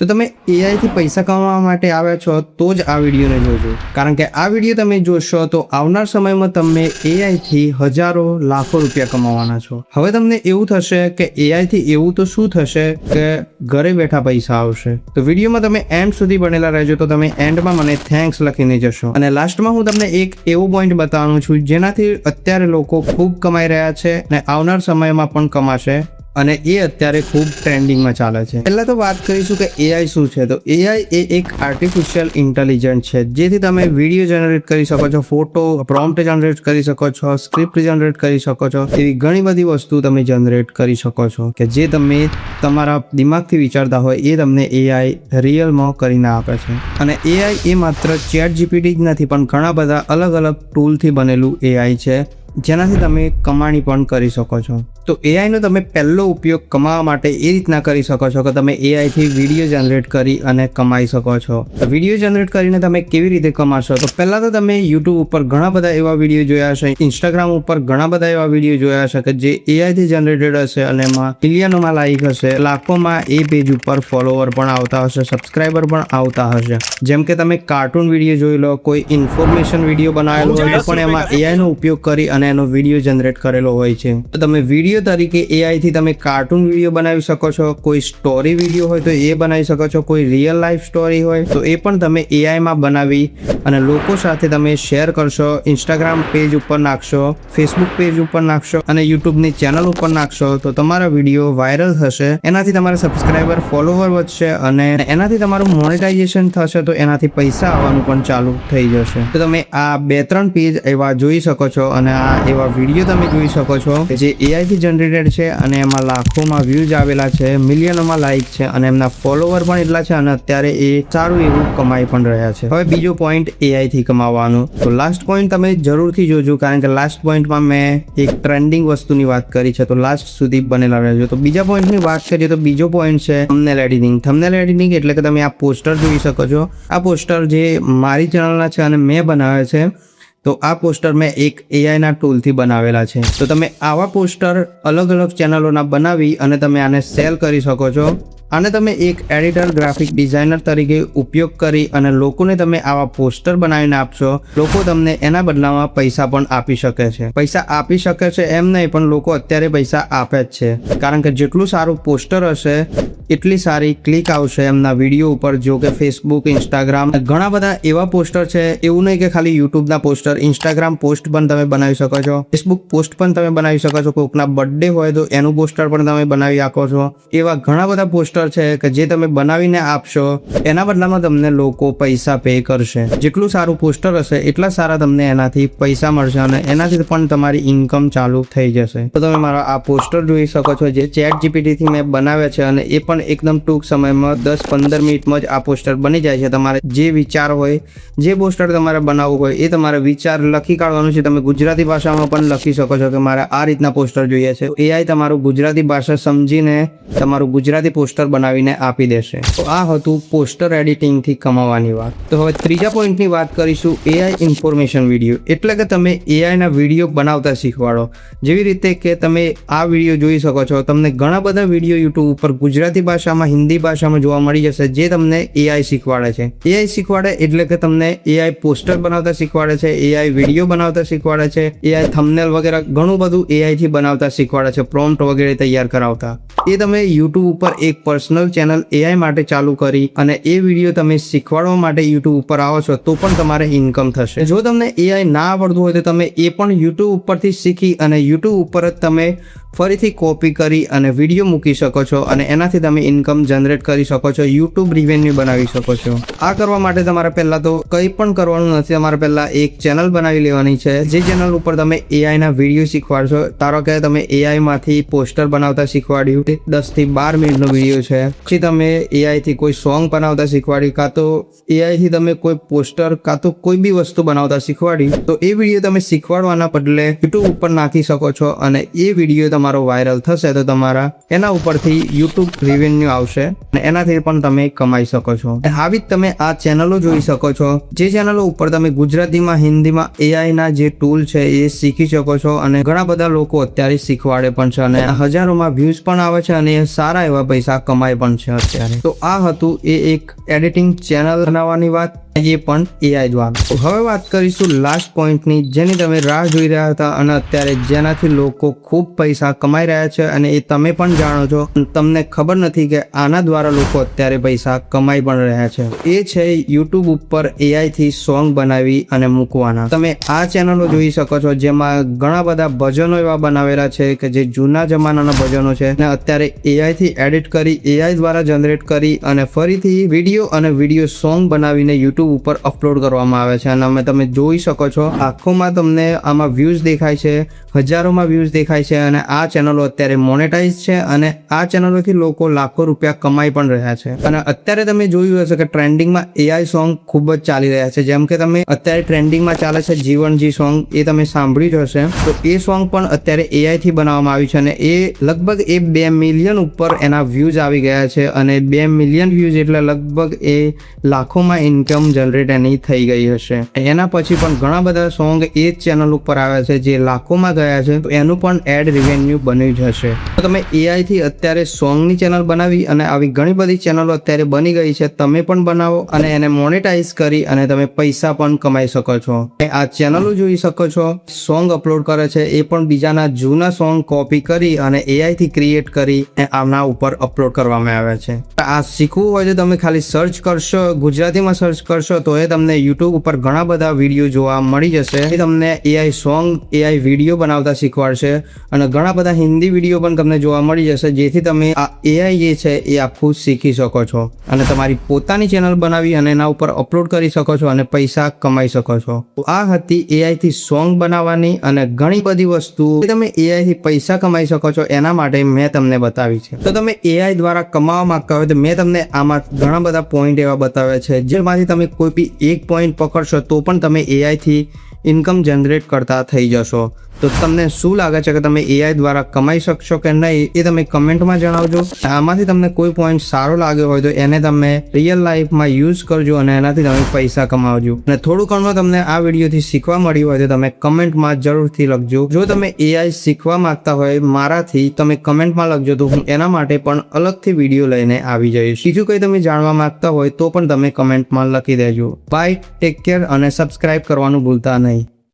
તો તમે AI થી પૈસા કમાવા માટે આવ્યા છો તો જ આ વિડીયોને જોજો, કારણ કે આ વિડીયો તમે જોશો તો આવનાર સમયમાં તમે AI થી હજારો લાખો રૂપિયા કમાવાના છો. હવે તમને એવું થશે કે AI થી એવું તો શું થશે કે ઘરે બેઠા પૈસા આવશે. તો વિડીયોમાં તમે એન્ડ સુધી બનેલા રહેજો તો તમે એન્ડમાં મને થેન્ક્સ લખીને જશો. અને લાસ્ટમાં હું તમને એક એવો પોઈન્ટ બતાવવાનું છું જેનાથી અત્યારે લોકો ખૂબ કમાઈ રહ્યા છે અને આવનાર સમયમાં પણ કમાશે, અને એ અત્યારે ખૂબ ટ્રેન્ડિંગમાં ચાલે છે. પહેલા તો વાત કરીશું કે AI શું છે. તો AI એ એક આર્ટિફિશિયલ ઇન્ટેલિજન્સ છે, જેથી તમે વિડીયો જનરેટ કરી શકો છો, ફોટો પ્રોમ્પ્ટ જનરેટ કરી શકો છો, સ્ક્રિપ્ટ જનરેટ કરી શકો છો, એવી ઘણી બધી વસ્તુ તમે જનરેટ કરી શકો છો કે જે તમે તમારા દિમાગથી વિચારતા હોય એ તમને AI રિયલમાં કરીને આપે છે. અને AI એ માત્ર ChatGPT જ નથી, પણ ઘણા બધા અલગ અલગ ટૂલથી બનેલું AI છે જેનાથી તમે કમાણી પણ કરી શકો છો. તો AI નો તમે પહેલો ઉપયોગ કમાવા માટે એ રીતના કરી શકો છો કે તમે AI થી વિડીયો જનરેટ કરી અને કમાઈ શકો છો. તો વિડીયો જનરેટ કરીને તમે કેવી રીતે કમાશો? તો પહેલા તો તમે YouTube ઉપર ઘણા બધા એવા વિડીયો જોયા હશે, Instagram ઉપર ઘણા બધા એવા વિડીયો જોયા હશે કે જે AI થી જનરેટેડ હશે અને એમાં મિલિયનોમાં લાઈક હશે, લાખોમાં એ પેજ ઉપર ફોલોવર પણ આવતા હશે, સબસ્ક્રાઈબર પણ આવતા હશે. જેમ કે તમે કાર્ટૂન વિડીયો જોઈ લો, કોઈ ઇન્ફોર્મેશન વિડીયો બનાવેલો હોય તો પણ એમાં AI નો ઉપયોગ કરી અને એનો વિડીયો જનરેટ કરેલો હોય છે. તો તમે વિડીયો તરીકે AI થી તમે કાર્ટૂન વિડીયો બનાવી શકો છો, કોઈ સ્ટોરી વિડીયો હોય તો એ બનાવી શકો છો, કોઈ રિયલ લાઈફ સ્ટોરી હોય તો એ પણ તમે AI માં બનાવી અને લોકો સાથે તમે શેર કરશો, ઇન્સ્ટાગ્રામ પેજ ઉપર નાખશો, ફેસબુક પેજ ઉપર નાખશો અને યુટ્યુબની ચેનલ ઉપર નાખશો તો તમારા વિડીયો વાયરલ થશે. એનાથી તમારા સબસ્ક્રાઈબર ફોલોવર વધશે અને એનાથી તમારું મોનેટાઇઝેશન થશે, તો એનાથી પૈસા આવવાનું પણ ચાલુ થઈ જશે. તો તમે આ 2-3 પેજ એવા જોઈ શકો છો અને આ એવા વિડીયો તમે જોઈ શકો છો જે AI થી જનરેટેડ છે અને એમાં લાખોમાં વ્યૂઝ આવેલા છે, મિલિયનોમાં લાઈક છે અને એમના ફોલોવર પણ એટલા છે અને અત્યારે એ સારું એવું કમાઈ પણ રહ્યા છે. હવે બીજો પોઈન્ટ AI થી કમાવાનું. તો લાસ્ટ પોઈન્ટ તમે જરૂરથી જોજો, કારણ કે લાસ્ટ પોઈન્ટમાં મેં એક ટ્રેન્ડિંગ વસ્તુની વાત કરી છે, તો લાસ્ટ સુધી બનેલા રહેજો. તો બીજા પોઈન્ટની વાત કરીએ તો બીજો પોઈન્ટ છે થંબનેલ એડિટિંગ. થંબનેલ એડિટિંગ એટલે કે તમે આ પોસ્ટર જોઈ શકો છો. આ પોસ્ટર જે મારી ચેનલના છે અને મેં બનાવ્યા છે, તો આ પોસ્ટર મેં એક AI ના ટૂલથી બનાવેલા છે. તો તમે આવા પોસ્ટર અલગ અલગ ચેનલોના બનાવી અને તમે આને સેલ કરી શકો છો. આને તમે એક એડિટર, ગ્રાફિક ડિઝાઇનર તરીકે ઉપયોગ કરી અને લોકોને તમે આવા પોસ્ટર બનાવીને આપશો. લોકો તમને એના બદલામાં પૈસા પણ આપી શકે છે. પૈસા આપી શકે છે એમ નહીં, પણ લોકો અત્યારે પૈસા આપે જ છે, કારણ કે જેટલું સારું પોસ્ટર હશે એટલી સારી ક્લિક આવશે એમના વિડીયો ઉપર. જો કે ફેસબુક, ઇન્સ્ટાગ્રામ, ઘણા બધા એવા પોસ્ટર છે. એવું નહીં કે ખાલી યુટ્યુબના પોસ્ટર, ઇન્સ્ટાગ્રામ પોસ્ટ પણ તમે બનાવી શકો છો, ફેસબુક પોસ્ટ પણ તમે બનાવી શકો છો, કોઈકના બર્થડે હોય તો એનું પોસ્ટર પણ તમે બનાવી આપો છો. એવા ઘણા બધા પોસ્ટર છે કે જે તમે બનાવીને આપશો, એના બદલામાં તમને લોકો પૈસા પે કરશે. જેટલું સારું પોસ્ટર હશે એટલા સારા તમને એનાથી પૈસા મળશે અને એનાથી પણ તમારી ઇન્કમ ચાલુ થઈ જશે. તો તમે મારા આ પોસ્ટર જોઈ શકો છો જે ChatGPT થી મેં બનાવ્યા છે અને એ પણ એકદમ ટૂંક સમયમાં 10-15 મિનિટમાં જ આ પોસ્ટર બની જાય છે. તમારે જે વિચાર હોય, જે પોસ્ટર તમારે બનાવવું હોય એ તમારે વિચાર લખી કાઢવાનું છે. તમે ગુજરાતી ભાષામાં પણ લખી શકો છો કે મારે આ રીતના પોસ્ટર જોઈએ છે. AI તમારું ગુજરાતી ભાષા સમજીને તમારું ગુજરાતી પોસ્ટર બનાવીને આપી દેશે. તો આ હતું પોસ્ટર એડિટિંગ થી કમાવાની વાત. તો હવે ત્રીજા પોઈન્ટની વાત કરીશું, AI ઇન્ફોર્મેશન વિડીયો. એટલે કે તમે AI ના વિડીયો બનાવતા શીખવાડો. જેવી રીતે કે તમે આ વિડીયો જોઈ શકો છો, તમને ઘણા બધા વિડીયો YouTube ઉપર ગુજરાતી ભાષામાં, હિન્દી ભાષામાં જોવા મળી જશે જે તમને AI શીખવાડે છે. AI શીખવાડે એટલે કે તમને AI પોસ્ટર બનાવતા શીખવાડે છે, AI વિડીયો બનાવતા શીખવાડે છે, AI થંબનેલ વગેરે ઘણું બધું AI થી બનાવતા શીખવાડે છે, પ્રોમ્પ્ટ વગેરે તૈયાર કરાવતા. એ તમે YouTube ઉપર એક પર્સનલ ચેનલ AI માટે ચાલુ કરી અને એ વિડીયો તમે શીખવાડવા માટે YouTube ઉપર આવો છો તો પણ તમારે ઇન્કમ થશે. જો તમને AI ના આવડતું હોય તો તમે એ પણ YouTube ઉપરથી શીખી અને YouTube ઉપર જ તમે ફરીથી કોપી કરી અને વિડીયો મૂકી શકો છો અને એનાથી તમે ઇન્કમ જનરેટ કરી શકો છો, YouTube રેવન્યુ બનાવી શકો છો. આ કરવા માટે તમારે પહેલા તો કંઈ પણ કરવાનું નથી. તમારે પહેલા એક ચેનલ બનાવી લેવાની છે, જે ચેનલ ઉપર તમે AI ના વિડીયો શીખવાડશો. ધારો કે તમે AI માંથી પોસ્ટર બનાવતા શીખવાડ્યું, 10-12 મિનિટનો વિડીયો છે. પછી તમે AI થી કોઈ સોંગ બનાવતા શીખવાડ્યું, કાં તો AI થી તમે કોઈ પોસ્ટર કાં તો કોઈ બી વસ્તુ બનાવતા શીખવાડી, તો એ વિડીયો તમે શીખવાડવાના બદલે YouTube ઉપર નાખી શકો છો અને એ વિડીયો તમારો વાયરલ થશે તો તમારા એના ઉપરથી યુટ્યુબ રેવન્યુ આવશે અને એનાથી પણ તમે કમાઈ શકો છો. આવી જ તમે આ ચેનલો જોઈ શકો છો, જે ચેનલો ઉપર તમે ગુજરાતીમાં, હિન્દીમાં AI ના જે ટૂલ છે એ શીખી શકો છો અને ઘણા બધા લોકો અત્યારે શીખવાડે પણ છે અને હજારોમાં વ્યૂઝ પણ આવે છે અને સારા એવા પૈસા કમાય પણ છે અત્યારે. તો આ હતું એ એક એડિટિંગ ચેનલ બનાવવાની વાત, એ પણ AI દ્વારા. હવે વાત કરીશું લાસ્ટ પોઈન્ટની, જેની તમે રાહ જોઈ રહ્યા હતા અને અત્યારે જેનાથી લોકો ખૂબ પૈસા કમાઈ રહ્યા છે અને એ તમે પણ જાણો છો, તમને ખબર નથી કે આના દ્વારા લોકો અત્યારે પૈસા કમાઈ પણ રહ્યા છે. એ છે યુટ્યુબ ઉપર AI થી સોંગ બનાવી અને મૂકવાના. તમે આ ચેનલો જોઈ શકો છો, જેમાં ઘણા બધા ભજનો એવા બનાવેલા છે કે જે જૂના જમાનાના ભજનો છે અને અત્યારે AI થી એડિટ કરી, AI દ્વારા જનરેટ કરી અને ફરીથી વિડીયો સોંગ બનાવીને યુટ્યુબ ઉપર અપલોડ કરવામાં આવે છે. અને તમે જોઈ શકો છો આંખોમાં તમને આમાં વ્યૂઝ દેખાય છે, હજારોમાં વ્યૂઝ દેખાય છે અને આ ચેનલો અત્યારે મોનેટાઇઝ છે અને આ ચેનલોથી લોકો લાખો રૂપિયા કમાઈ પણ રહ્યા છે. અને અત્યારે તમે જોયું હશે કે ટ્રેન્ડિંગમાં AI સોંગ ખૂબ જ ચાલી રહ્યા છે. જેમ કે તમે અત્યારે ટ્રેન્ડિંગમાં ચાલે છે જીવનજી સોંગ, એ તમે સાંભળ્યું જ હશે. તો એ સોંગ પણ અત્યારે AI થી બનાવવામાં આવ્યું છે અને એ લગભગ 2 મિલિયન ઉપર એના વ્યૂઝ આવી ગયા છે અને 2 મિલિયન વ્યૂઝ એટલે લગભગ એ લાખોમાં ઇન્કમ જનરેટ એની થઈ ગઈ હશે. એના પછી પણ ઘણા બધા સોંગ એ જ ચેનલ ઉપર આવ્યા છે જે લાખોમાં ગયા છે, તો એનું પણ એડ રેવન્યુ બન્યું જ હશે. તો તમે AI થી અત્યારે સોંગની ચેનલ બનાવી અને આવી ઘણી બધી ચેનલો અત્યારે બની ગઈ છે, તમે પણ બનાવો અને એને મોનેટાઇઝ કરી અને તમે પૈસા પણ કમાઈ શકો છો. આ ચેનલો જોઈ શકો છો, સોંગ અપલોડ કરે છે, એ પણ બીજાના જૂના સોંગ કોપી કરી અને AI થી ક્રિએટ કરી આના ઉપર અપલોડ કરવામાં આવે છે. આ શીખવું હોય તો તમે ખાલી સર્ચ કરશો, ગુજરાતીમાં સર્ચ કરશો તો એ તમને યુટ્યુબ ઉપર ઘણા બધા વિડીયો જોવા મળી જશે. એ તમને AI સોંગ, AI વિડીયો બનાવતા શીખવાડશે અને ઘણા બધા હિન્દી વિડીયો પણ તમને જોવા મળી જશે, જેથી તમે આ AI જે છે એ આખું શીખી શકો છો અને તમારી પોતાની ચેનલ બનાવી અને એના ઉપર અપલોડ કરી શકો છો અને પૈસા કમાઈ શકો છો. તો આ હતી AI થી સોંગ બનાવવાની અને ઘણી બધી વસ્તુ તમે AI થી પૈસા કમાઈ શકો છો એના માટે મેં તમને બતાવી છે. તો તમે AI દ્વારા કમાવા માંગતા હોય તો મેં તમને આમાં ઘણા બધા પોઈન્ટ એવા બતાવ્યા છે, જેમાંથી તમે કોઈ બી એક પોઈન્ટ પકડશો તો પણ તમે AI થી ઇન્કમ જનરેટ કરતા થઈ જશો. તો તમને શું લાગે છે કે તમે AI દ્વારા કમાઈ શકશો કે નહીં, એ તમે કમેન્ટમાં જણાવજો. આમાંથી તમને કોઈ પોઈન્ટ સારો લાગ્યો હોય તો એને તમે રિયલ લાઈફમાં યુઝ કરજો અને એનાથી તમે પૈસા કમાવજો. અને થોડું ઘણું તમને આ વિડીયોથી શીખવા મળ્યું હોય તો તમે કમેન્ટમાં જરૂરથી લખજો. જો તમે AI શીખવા માંગતા હોય મારાથી, તમે કમેન્ટમાં લખજો તો હું એના માટે પણ અલગથી વિડીયો લઈને આવી જઈશ. બીજું કંઈ તમે જાણવા માંગતા હોય તો પણ તમે કમેન્ટમાં લખી દેજો. બાય, ટેક કેર અને સબસ્ક્રાઇબ કરવાનું ભૂલતા નહીં.